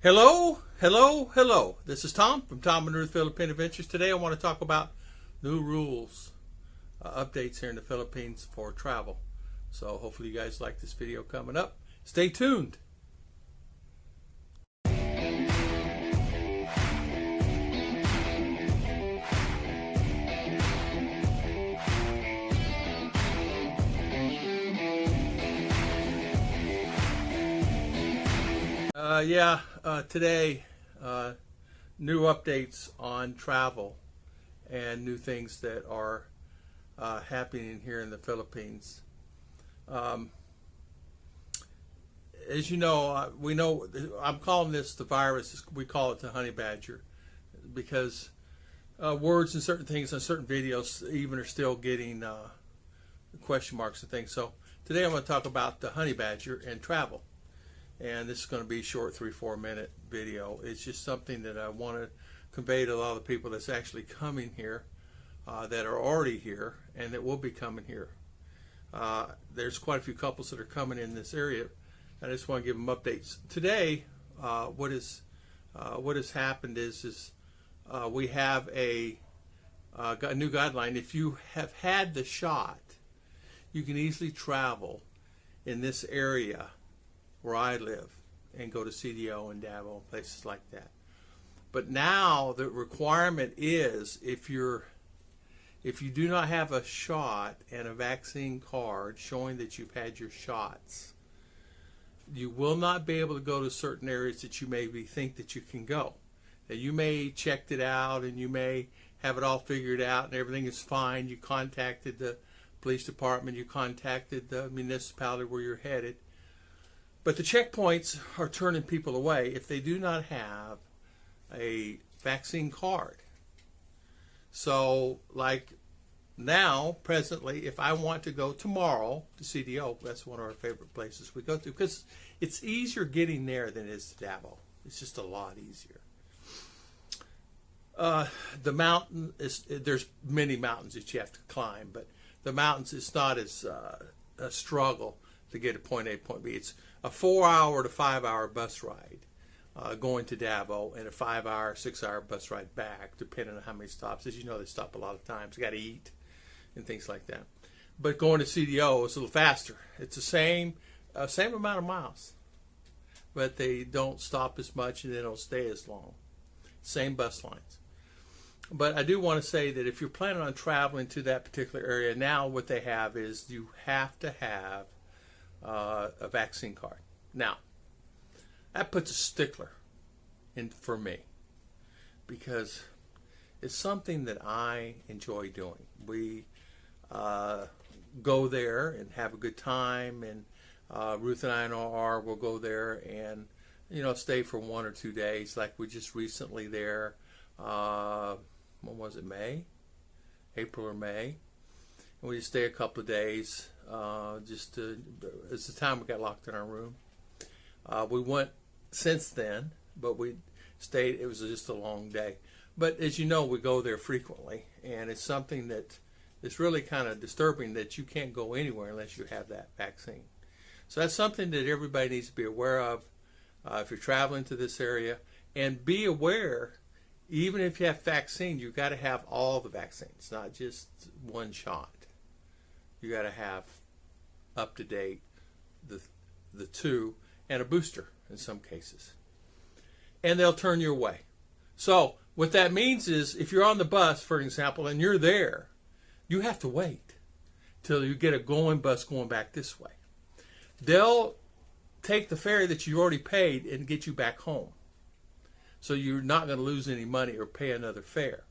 Hello, hello, hello. This is Tom from Tom and Ruth Philippine Adventures. Today I want to talk about new rules, updates here in the Philippines for travel. So hopefully you guys like this video coming up. Stay tuned. Today, new updates on travel and new things that are happening here in the Philippines. As you know, we know, I'm calling this the virus, we call it the honey badger, because words and certain things on certain videos even are still getting question marks and things. So today I'm going to talk about the honey badger and travel. And this is going to be a short 3-4 minute video. It's just something that I want to convey to a lot of the people that's actually coming here, that are already here, and that will be coming here. There's quite a few couples that are coming in this area. I just want to give them updates. Today, what has happened is we have a new guideline. If you have had the shot, you can easily travel in this area where I live and go to CDO and Davao and places like that. But now the requirement is if you do not have a shot and a vaccine card showing that you've had your shots, you will not be able to go to certain areas that you maybe think that you can go. Now, you may checked it out and you may have it all figured out and everything is fine. You contacted the police department, you contacted the municipality where you're headed. But the checkpoints are turning people away if they do not have a vaccine card. So, like now, presently, if I want to go tomorrow to CDO, that's one of our favorite places we go to, because it's easier getting there than it is to Davao. It's just a lot easier. The mountain there's many mountains that you have to climb, but the mountains, it's not as a struggle to get to point A, point B. It's a 4-hour to 5-hour bus ride going to Davao, and a 5-hour, 6-hour bus ride back, depending on how many stops. As you know, they stop a lot of times. You got to eat and things like that. But going to CDO is a little faster. It's the same amount of miles, but they don't stop as much and they don't stay as long. Same bus lines. But I do want to say that if you're planning on traveling to that particular area, now what they have is you have to have a vaccine card. Now, that puts a stickler in for me, because it's something that I enjoy doing. We go there and have a good time, and Ruth and I will go there and stay for 1 or 2 days. Like we just recently there. When was it? April or May. And we just stay a couple of days. It's the time we got locked in our room. We went since then, but we stayed. It was just a long day. But as you know, we go there frequently, and it's something that is really kind of disturbing that you can't go anywhere unless you have that vaccine. So that's something that everybody needs to be aware of if you're traveling to this area, and be aware. Even if you have vaccine, you've got to have all the vaccines, not just one shot. You got to have up to date the 2 and a booster in some cases, and they'll turn you away. So what that means is, if you're on the bus, for example, and you're there, you have to wait till you get a going bus going back this way. They'll take the fare that you already paid and get you back home. So you're not going to lose any money or pay another fare.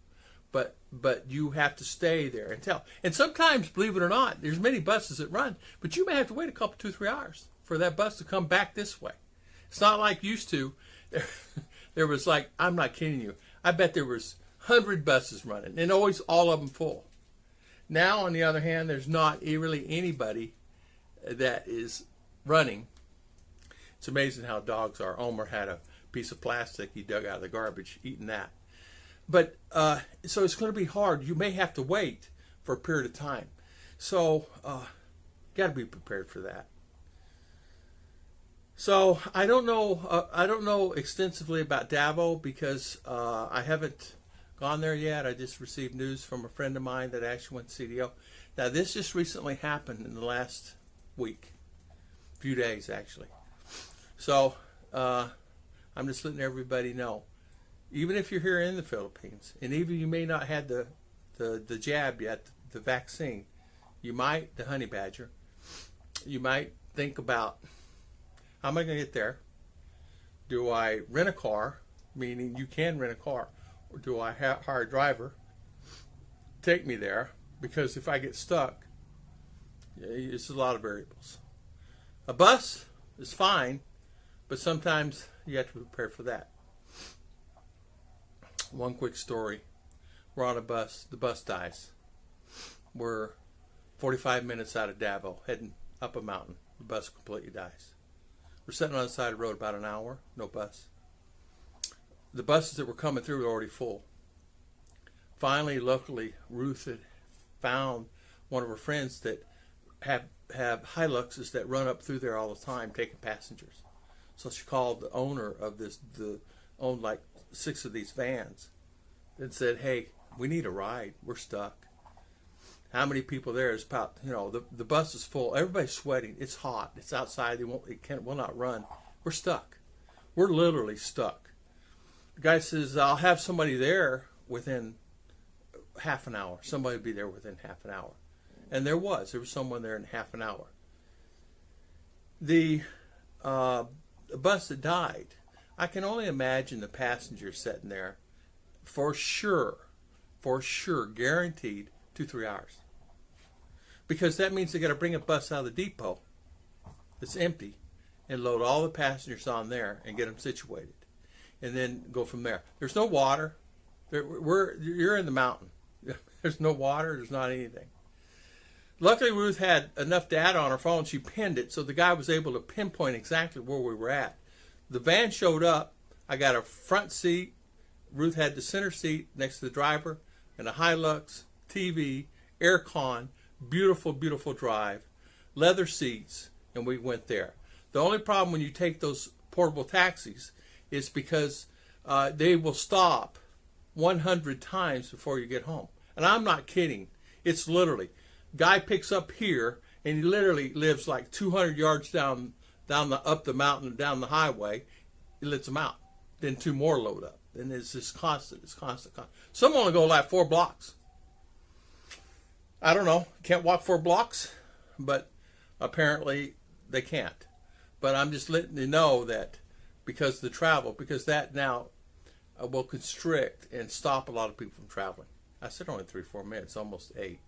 But you have to stay there until. And sometimes, believe it or not, there's many buses that run, but you may have to wait a couple, 2-3 hours for that bus to come back this way. It's not like used to. There was, like, I'm not kidding you, I bet there was 100 buses running, and always all of them full. Now, on the other hand, there's not really anybody that is running. It's amazing how dogs are. Omer had a piece of plastic he dug out of the garbage, eating that. But so it's going to be hard. You may have to wait for a period of time. So got to be prepared for that. So I don't know extensively about Davao because I haven't gone there yet. I just received news from a friend of mine that actually went to CDO. Now this just recently happened in the last week, few days actually. So I'm just letting everybody know. Even if you're here in the Philippines, and even you may not have the jab yet, the vaccine, you might, the honey badger, you might think about, how am I going to get there? Do I rent a car, meaning you can rent a car, or do I hire a driver, take me there? Because if I get stuck, it's a lot of variables. A bus is fine, but sometimes you have to prepare for that. One quick story. We're on a bus. The bus dies. We're 45 minutes out of Davao, heading up a mountain. The bus completely dies. We're sitting on the side of the road about an hour. No bus. The buses that were coming through were already full. Finally, luckily, Ruth had found one of her friends that have Hiluxes that run up through there all the time taking passengers. So she called the owner of owned like 6 of these vans and said, hey, we need a ride. We're stuck. How many people there? Is about, the bus is full. Everybody's sweating. It's hot. It's outside. It will not run. We're stuck. We're literally stuck. The guy says, I'll have somebody there within half an hour. Somebody will be there within half an hour. And there was someone there in half an hour. The bus that died, I can only imagine the passengers sitting there for sure, guaranteed 2-3 hours. Because that means they got to bring a bus out of the depot that's empty and load all the passengers on there and get them situated. And then go from there. There's no water. You're in the mountain. There's no water. There's not anything. Luckily, Ruth had enough data on her phone. She pinned it, so the guy was able to pinpoint exactly where we were at. The van showed up. I got a front seat. Ruth had the center seat next to the driver, and a Hilux, TV, aircon, beautiful, beautiful drive, leather seats, and we went there. The only problem when you take those portable taxis is because they will stop 100 times before you get home. And I'm not kidding. It's literally, guy picks up here, and he literally lives like 200 yards up the mountain, down the highway. He lets them out. Then 2 more load up. And it's just constant. It's constant. Some only go like 4 blocks. I don't know. Can't walk 4 blocks, but apparently they can't. But I'm just letting you know that because the travel, because that now will constrict and stop a lot of people from traveling. I said only 3-4 minutes, almost 8.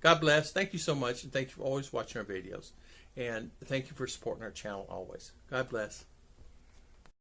God bless. Thank you so much, and thank you for always watching our videos. And thank you for supporting our channel always. God bless.